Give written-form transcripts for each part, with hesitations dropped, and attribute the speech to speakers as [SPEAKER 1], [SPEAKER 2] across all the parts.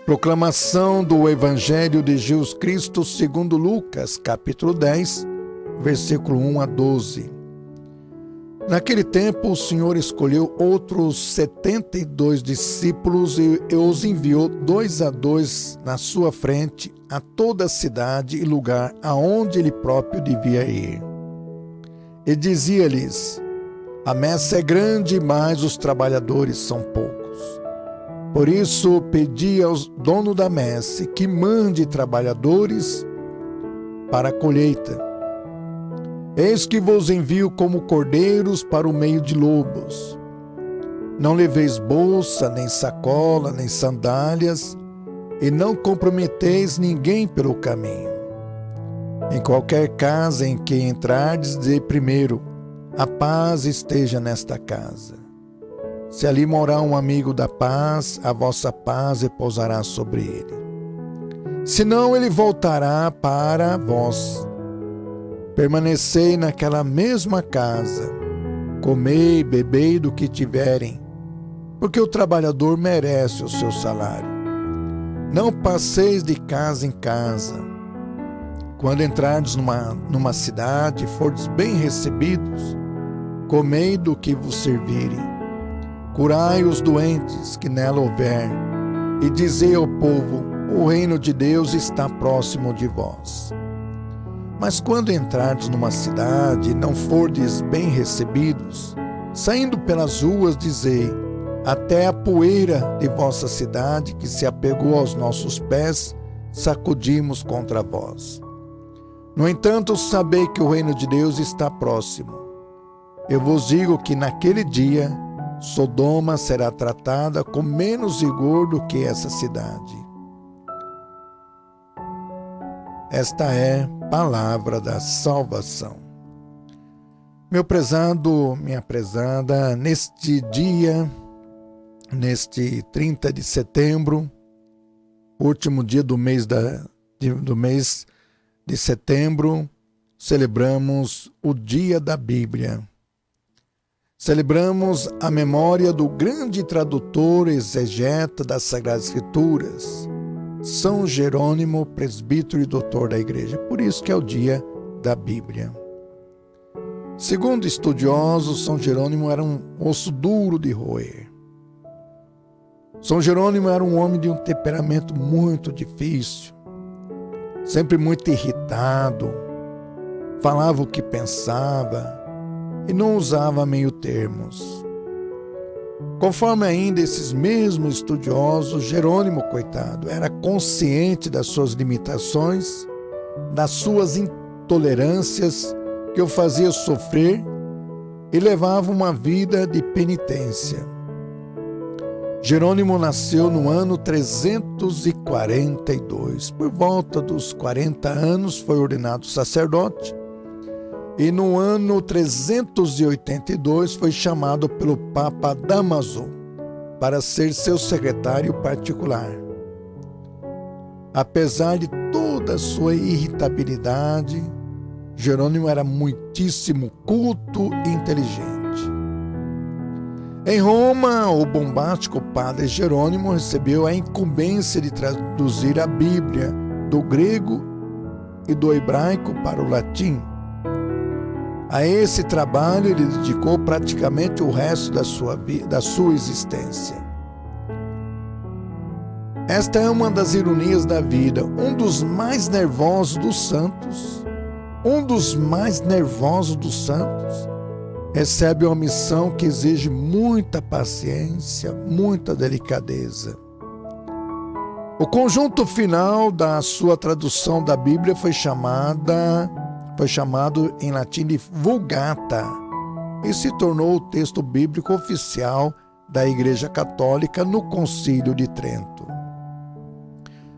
[SPEAKER 1] Proclamação do Evangelho de Jesus Cristo segundo Lucas, capítulo 10, versículo 1 a 12. Naquele tempo, o Senhor escolheu outros 72 discípulos e os enviou 2 a 2 na sua frente a toda a cidade e lugar aonde ele próprio devia ir. E dizia-lhes: a messe é grande, mas os trabalhadores são poucos. Por isso, pedi ao dono da messe que mande trabalhadores para a colheita. Eis que vos envio como cordeiros para o meio de lobos. Não leveis bolsa, nem sacola, nem sandálias, e não comprometeis ninguém pelo caminho. Em qualquer casa em que entrardes, dizei primeiro: a paz esteja nesta casa. Se ali morar um amigo da paz, a vossa paz repousará sobre ele. Senão ele voltará para vós. Permanecei naquela mesma casa, comei e bebei do que tiverem, porque o trabalhador merece o seu salário. Não passeis de casa em casa. Quando entrardes numa cidade e fordes bem recebidos, comei do que vos servirem. Curai os doentes que nela houver, e dizei ao povo: o reino de Deus está próximo de vós. Mas quando entrardes numa cidade e não fordes bem recebidos, saindo pelas ruas, dizei: até a poeira de vossa cidade, que se apegou aos nossos pés, sacudimos contra vós. No entanto, sabei que o reino de Deus está próximo. Eu vos digo que naquele dia Sodoma será tratada com menos rigor do que essa cidade. Esta é a palavra da salvação. Meu prezado, minha prezada, neste dia, neste 30 de setembro, último dia do mês de setembro, celebramos o Dia da Bíblia. Celebramos a memória do grande tradutor e exegeta das Sagradas Escrituras, São Jerônimo, presbítero e doutor da Igreja. Por isso que é o Dia da Bíblia. Segundo estudiosos, São Jerônimo era um osso duro de roer. São Jerônimo era um homem de um temperamento muito difícil, sempre muito irritado, falava o que pensava e não usava meio termos. Conforme ainda esses mesmos estudiosos, Jerônimo, coitado, era consciente das suas limitações, das suas intolerâncias que o fazia sofrer e levava uma vida de penitência. Jerônimo nasceu no ano 342. Por volta dos 40 anos foi ordenado sacerdote e no ano 382 foi chamado pelo Papa Dámaso para ser seu secretário particular. Apesar de toda a sua irritabilidade, Jerônimo era muitíssimo culto e inteligente. Em Roma, o bombástico padre Jerônimo recebeu a incumbência de traduzir a Bíblia do grego e do hebraico para o latim. A esse trabalho ele dedicou praticamente o resto da sua existência. Esta é uma das ironias da vida. Um dos mais nervosos dos santos, recebe uma missão que exige muita paciência, muita delicadeza. O conjunto final da sua tradução da Bíblia foi chamado em latim de Vulgata e se tornou o texto bíblico oficial da Igreja Católica no Concílio de Trento.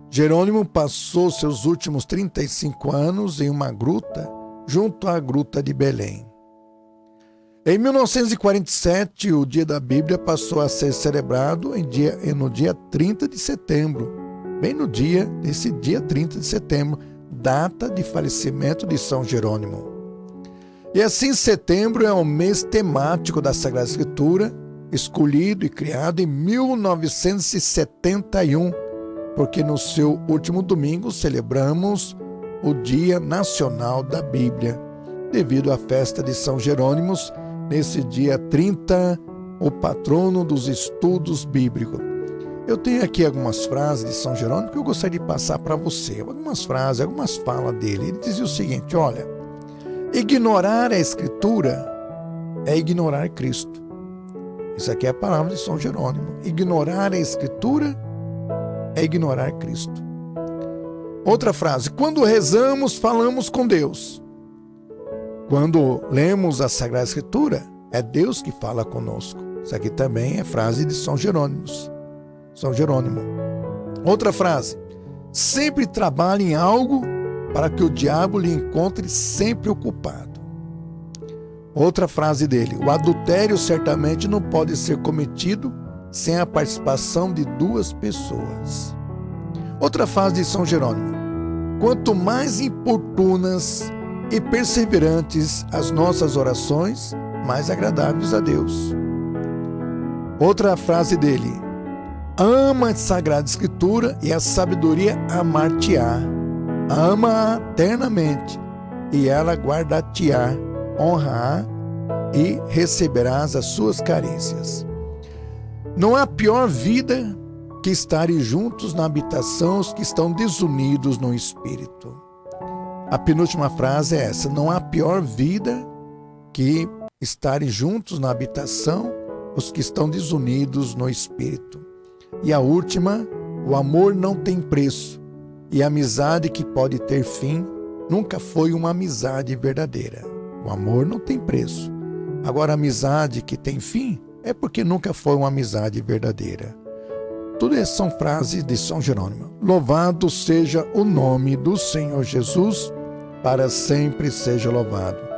[SPEAKER 1] Jerônimo passou seus últimos 35 anos em uma gruta, junto à Gruta de Belém. Em 1947, o Dia da Bíblia passou a ser celebrado no dia 30 de setembro, bem no dia, nesse dia 30 de setembro, data de falecimento de São Jerônimo. E assim, setembro é o mês temático da Sagrada Escritura, escolhido e criado em 1971 porque no seu último domingo celebramos o Dia Nacional da Bíblia, devido à festa de São Jerônimo, nesse dia 30, o patrono dos estudos bíblicos. Eu tenho aqui algumas frases de São Jerônimo que eu gostaria de passar para você. Algumas frases, algumas falas dele. Ele dizia o seguinte: olha, ignorar a Escritura é ignorar Cristo. Isso aqui é a palavra de São Jerônimo. Ignorar a Escritura é ignorar Cristo. Outra frase: quando rezamos, falamos com Deus. Quando lemos a Sagrada Escritura, é Deus que fala conosco. Isso aqui também é frase de São Jerônimo. Outra frase: sempre trabalhe em algo para que o diabo lhe encontre sempre ocupado. Outra frase dele: o adultério certamente não pode ser cometido sem a participação de duas pessoas. Outra frase de São Jerônimo: quanto mais importunas e perseverantes as nossas orações, mais agradáveis a Deus. Outra frase dele: ama a Sagrada Escritura e a sabedoria amar-te-á. Ama-a eternamente e ela guardar-te-á, honra-a e receberás as suas carícias. Não há pior vida que estarem juntos na habitação os que estão desunidos no espírito. A penúltima frase é essa: não há pior vida que estarem juntos na habitação os que estão desunidos no espírito. E a última: o amor não tem preço, e a amizade que pode ter fim nunca foi uma amizade verdadeira. O amor não tem preço. Agora, a amizade que tem fim é porque nunca foi uma amizade verdadeira. Tudo isso são frases de São Jerônimo. Louvado seja o nome do Senhor Jesus, para sempre seja louvado.